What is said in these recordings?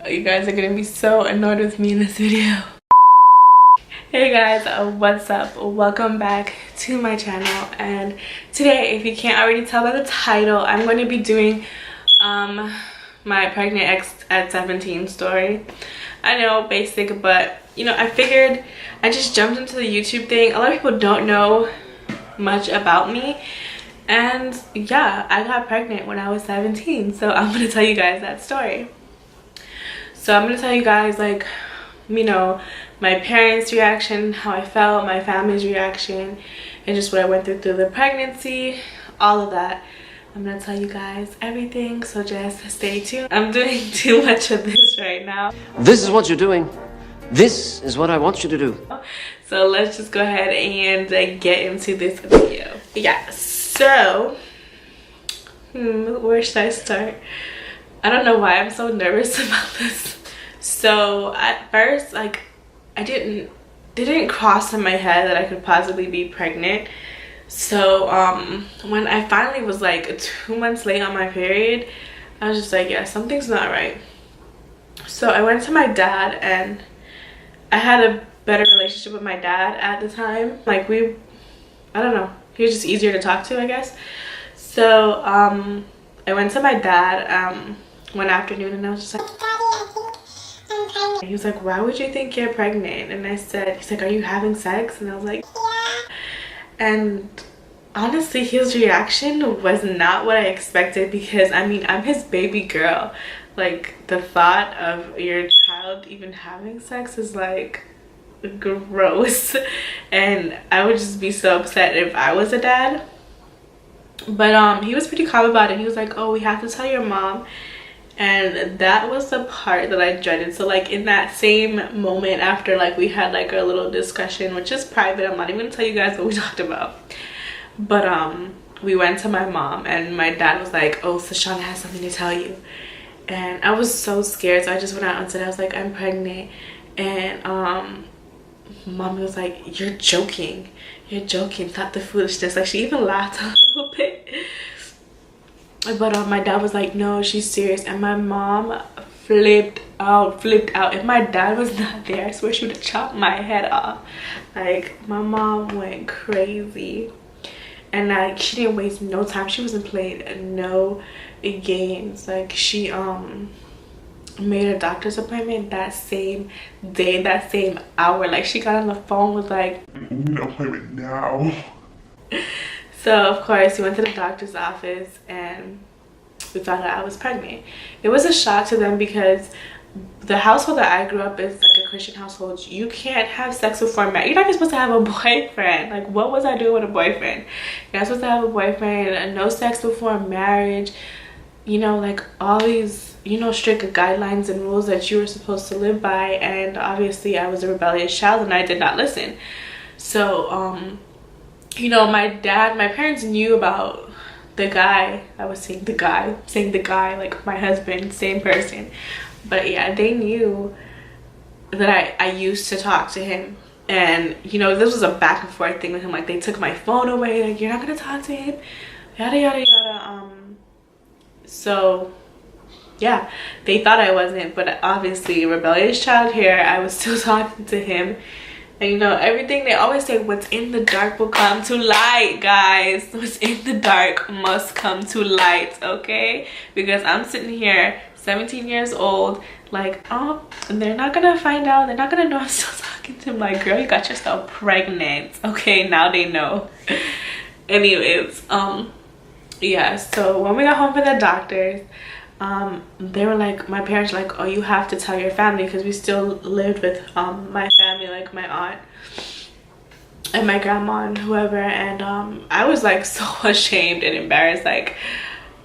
You guys are gonna be so annoyed with me in this video. Hey guys, what's up? Welcome back to my channel, and today, if you can't already tell by the title, I'm going to be doing my pregnant ex at 17 story. I know, basic, but you know, I figured I just jumped into the YouTube thing. A lot of people don't know much about me, and yeah, I got pregnant when I was 17, so I'm gonna tell you guys that story. So I'm gonna tell you guys, like, you know, my parents' reaction, how I felt, my family's reaction, and just what I went through the pregnancy, all of that. I'm gonna tell you guys everything, so just stay tuned. I'm doing too much of this right now. This is what you're doing. This is what I want you to do. So let's just go ahead and get into this video. Yeah, so where should I start? I don't know why I'm so nervous about this. So at first, like, it didn't cross in my head that I could possibly be pregnant. So when I finally was like 2 months late on my period, I was just like, yeah, something's not right. So I went to my dad, and I had a better relationship with my dad at the time. Like, I don't know, he was just easier to talk to, I guess. So I went to my dad one afternoon, and I was just like, he was like, why would you think you're pregnant? And I said, he's like, are you having sex? And I was like, yeah. And honestly, his reaction was not what I expected, because I mean, I'm his baby girl. Like, the thought of your child even having sex is like gross, and I would just be so upset if I was a dad. But he was pretty calm about it. He was like, oh, we have to tell your mom. And that was the part that I dreaded. So like, in that same moment, after like we had like a little discussion, which is private, I'm not even gonna tell you guys what we talked about, but we went to my mom, and my dad was like, oh, Sashana has something to tell you. And I was so scared, so I just went out and said, I was like, I'm pregnant. And mommy was like, you're joking, stop the foolishness. Like, she even laughed a little bit. But my dad was like, no, she's serious. And my mom flipped out. If my dad was not there, I swear she would have chopped my head off. Like, my mom went crazy, and like, she didn't waste no time. She wasn't playing no games. Like, she made a doctor's appointment that same day, that same hour. Like, she got on the phone with like, an appointment now. So of course we went to the doctor's office, and we found out I was pregnant. It was a shock to them, because the household that I grew up is like a Christian household. You can't have sex before marriage. You're not even supposed to have a boyfriend. Like, what was I doing with a boyfriend? You're not supposed to have a boyfriend, and no sex before marriage. You know, like all these, you know, strict guidelines and rules that you were supposed to live by. And obviously I was a rebellious child, and I did not listen. So you know, my parents knew about the guy. I was saying the guy, like my husband, same person. But yeah, they knew that I used to talk to him. And you know, this was a back and forth thing with him. Like, they took my phone away, like, you're not gonna talk to him, yada yada yada. So yeah, they thought I wasn't, but obviously, a rebellious child here, I was still talking to him. And you know, everything, they always say, what's in the dark will come to light, guys. What's in the dark must come to light, okay? Because I'm sitting here 17 years old, like, oh, and they're not gonna find out, they're not gonna know I'm still talking to him. Like, girl, you got yourself pregnant. Okay, now they know. Anyways, yeah, so when we got home from the doctors, they were like, my parents were like, oh, you have to tell your family, because we still lived with my family, like my aunt and my grandma and whoever. And I was like so ashamed and embarrassed. Like,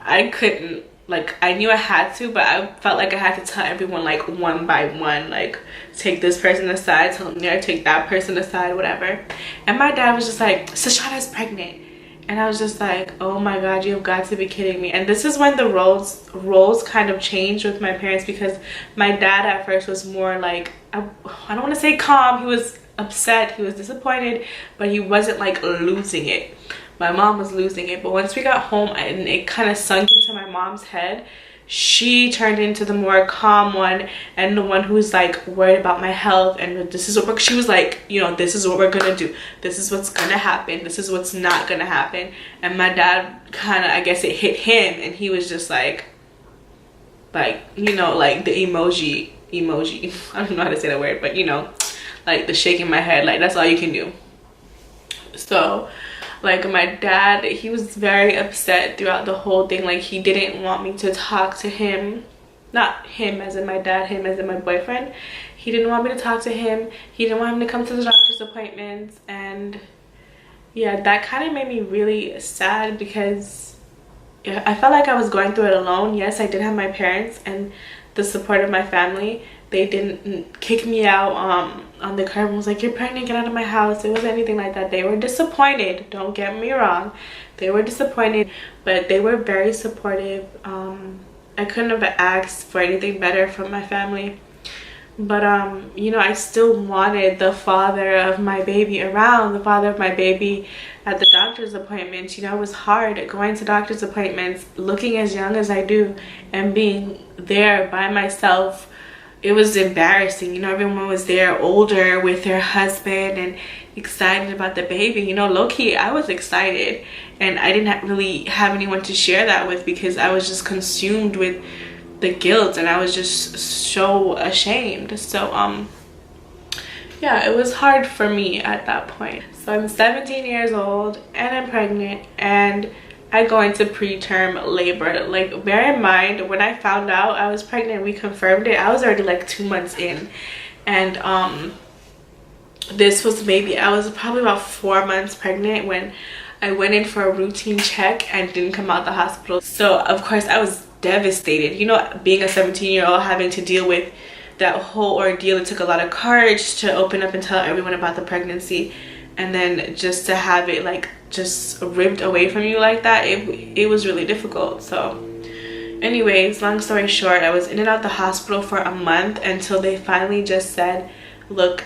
I couldn't, like, I knew I had to, but I felt like I had to tell everyone, like, one by one, like, take this person aside, tell them, yeah, take that person aside, whatever. And my dad was just like, Sashana's pregnant. And I was just like, oh my god, you've got to be kidding me. And this is when the roles kind of changed with my parents, because my dad at first was more like, I don't want to say calm. He was upset, he was disappointed, but he wasn't like losing it. My mom was losing it. But once we got home and it kind of sunk into my mom's head, she turned into the more calm one and the one who's like worried about my health, and this is what she was like, you know, this is what we're gonna do, this is what's gonna happen, this is what's not gonna happen. And my dad kind of, I guess it hit him, and he was just like, you know, like the emoji I don't know how to say that word, but you know, like the shaking my head, like that's all you can do. So like my dad, he was very upset throughout the whole thing. Like he didn't want me to talk to him, not him as in my dad, him as in my boyfriend. He didn't want me to talk to him. He didn't want him to come to the doctor's appointments. And yeah, that kind of made me really sad because I felt like I was going through it alone. Yes, I did have my parents and the support of my family. They didn't kick me out on the curb and was like, you're pregnant, get out of my house. It wasn't anything like that. They were disappointed, don't get me wrong. They were disappointed, but they were very supportive. I couldn't have asked for anything better from my family. But you know, I still wanted the father of my baby around, the father of my baby at the doctor's appointments. You know, it was hard going to doctor's appointments, looking as young as I do, and being there by myself. It was embarrassing. You know, everyone was there older with their husband and excited about the baby. You know, low-key, I was excited, and I didn't really have anyone to share that with because I was just consumed with the guilt, and I was just so ashamed. So yeah, it was hard for me at that point. So I'm 17 years old and I'm pregnant, and I go into preterm labor. Like, bear in mind, when I found out I was pregnant, we confirmed it, I was already like 2 months in. And this was maybe, I was probably about 4 months pregnant when I went in for a routine check and didn't come out the hospital. So of course I was devastated. You know, being a 17-year-old, having to deal with that whole ordeal, it took a lot of courage to open up and tell everyone about the pregnancy, and then just to have it like just ripped away from you like that, it was really difficult. So anyways, long story short, I was in and out the hospital for a month until they finally just said, look,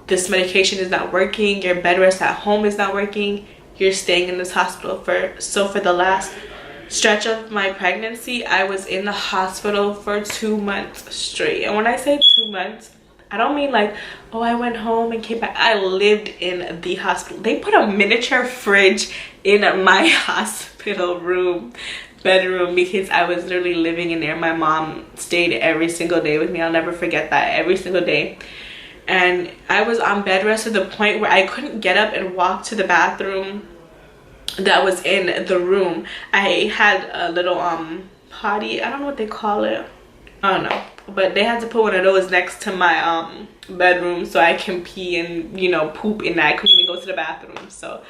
this medication is not working, your bed rest at home is not working, you're staying in this hospital for the last stretch of my pregnancy, I was in the hospital for 2 months straight. And when I say 2 months, I don't mean like, oh, I went home and came back. I lived in the hospital. They put a miniature fridge in my hospital bedroom, because I was literally living in there. My mom stayed every single day with me. I'll never forget that, every single day. And I was on bed rest to the point where I couldn't get up and walk to the bathroom that was in the room. I had a little potty, I don't know what they call it, I don't know, but they had to put one of those next to my bedroom so I can pee and, you know, poop in that. I couldn't even go to the bathroom. So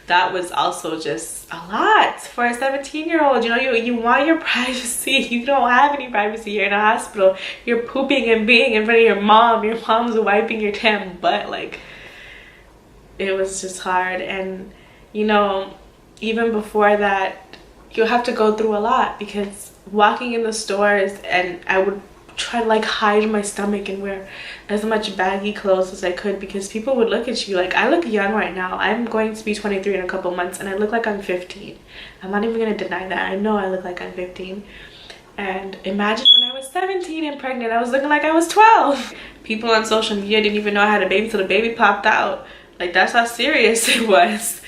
that was also just a lot for a 17-year-old. You know, you want your privacy. You don't have any privacy. You're in a hospital, you're pooping and being in front of your mom's wiping your damn butt. Like, it was just hard. And you know, even before that, you'll have to go through a lot, because walking in the stores, and I would try to like hide my stomach and wear as much baggy clothes as I could, because people would look at you. Like, I look young right now. I'm going to be 23 in a couple months, and I look like I'm 15. I'm not even gonna deny that. I know I look like I'm 15. And imagine when I was 17 and pregnant, I was looking like I was 12. People on social media didn't even know I had a baby till the baby popped out. Like, that's how serious it was.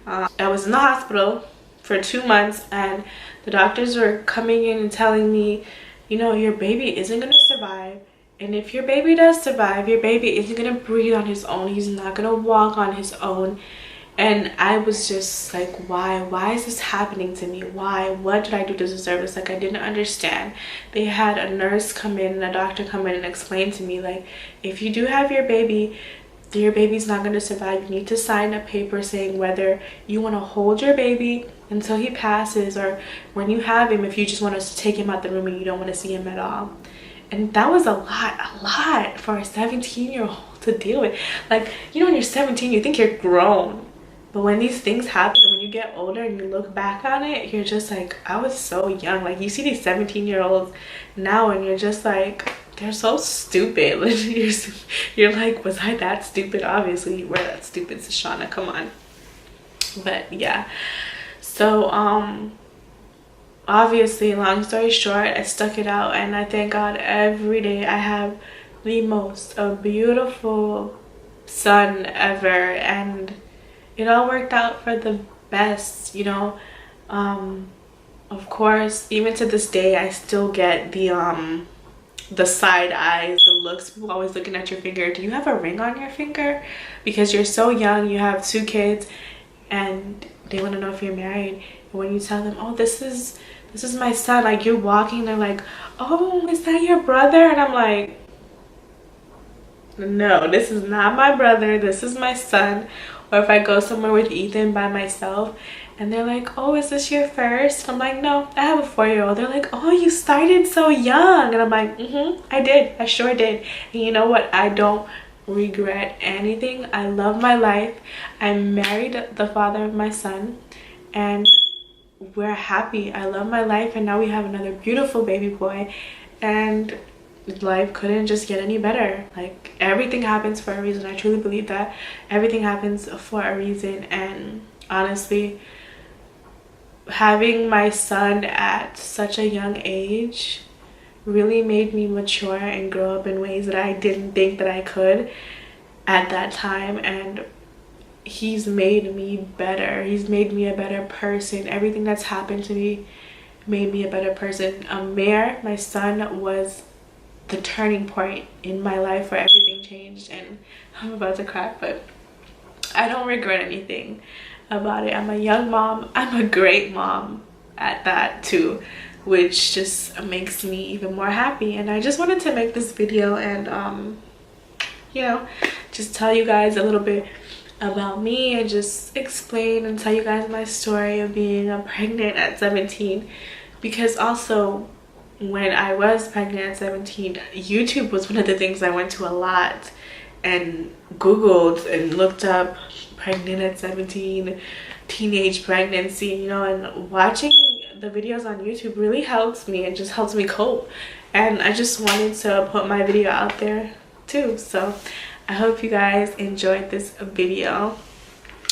I was in the hospital for 2 months, and the doctors were coming in and telling me, you know, your baby isn't going to survive. And if your baby does survive, your baby isn't going to breathe on his own. He's not going to walk on his own. And I was just like, why is this happening to me? Why? What did I do to deserve this? Like, I didn't understand. They had a nurse come in and a doctor come in and explain to me, like, if you do have your baby's not going to survive. You need to sign a paper saying whether you want to hold your baby until he passes, or when you have him, if you just want us to take him out the room and you don't want to see him at all. And that was a lot for a 17-year-old to deal with. Like, you know, when you're 17, you think you're grown, but when these things happen, when you get older and you look back on it, you're just like, I was so young. Like, you see these 17-year-olds now and you're just like, they're so stupid. You're like, was I that stupid? Obviously you were that stupid, Sashana, come on. But yeah, so obviously, long story short, I stuck it out, and I thank God every day I have the most beautiful son ever, and it all worked out for the best, you know. Of course, even to this day, I still get the side eyes, the looks, people always looking at your finger. Do you have a ring on your finger? Because you're so young, you have 2 kids, and they want to know if you're married. And when you tell them, oh, this is my son, like, you're walking, they're like, oh, is that your brother? And I'm like, no, this is not my brother, this is my son. Or if I go somewhere with Ethan by myself and they're like, oh, is this your first? I'm like, no, I have a 4-year-old. They're like, oh, you started so young. And I'm like, I did, I sure did. And you know what, I don't regret anything. I love my life. I married the father of my son, and we're happy. I love my life, and now we have another beautiful baby boy, and life couldn't just get any better. Like, everything happens for a reason. I truly believe that everything happens for a reason. And honestly, having my son at such a young age really made me mature and grow up in ways that I didn't think that I could at that time. And he's made me better. He's made me a better person. Everything that's happened to me made me a better person. Amir, my son, was the turning point in my life where everything changed, and I'm about to cry, but I don't regret anything about it. I'm a young mom. I'm a great mom at that too, which just makes me even more happy. And I just wanted to make this video and you know, just tell you guys a little bit about me and just explain and tell you guys my story of being pregnant at 17. Because also, when I was pregnant at 17, YouTube was one of the things I went to a lot and Googled and looked up pregnant at 17, teenage pregnancy, you know, and watching the videos on YouTube really helps me and just helps me cope. And I just wanted to put my video out there too. So I hope you guys enjoyed this video.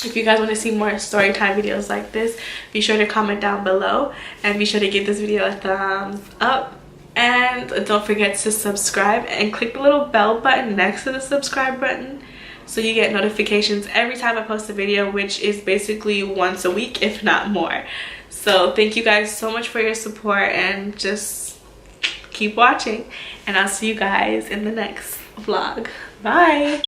If you guys want to see more story time videos like this, be sure to comment down below and be sure to give this video a thumbs up. And don't forget to subscribe and click the little bell button next to the subscribe button so you get notifications every time I post a video, which is basically once a week, if not more. So thank you guys so much for your support, and just keep watching, and I'll see you guys in the next vlog. Bye.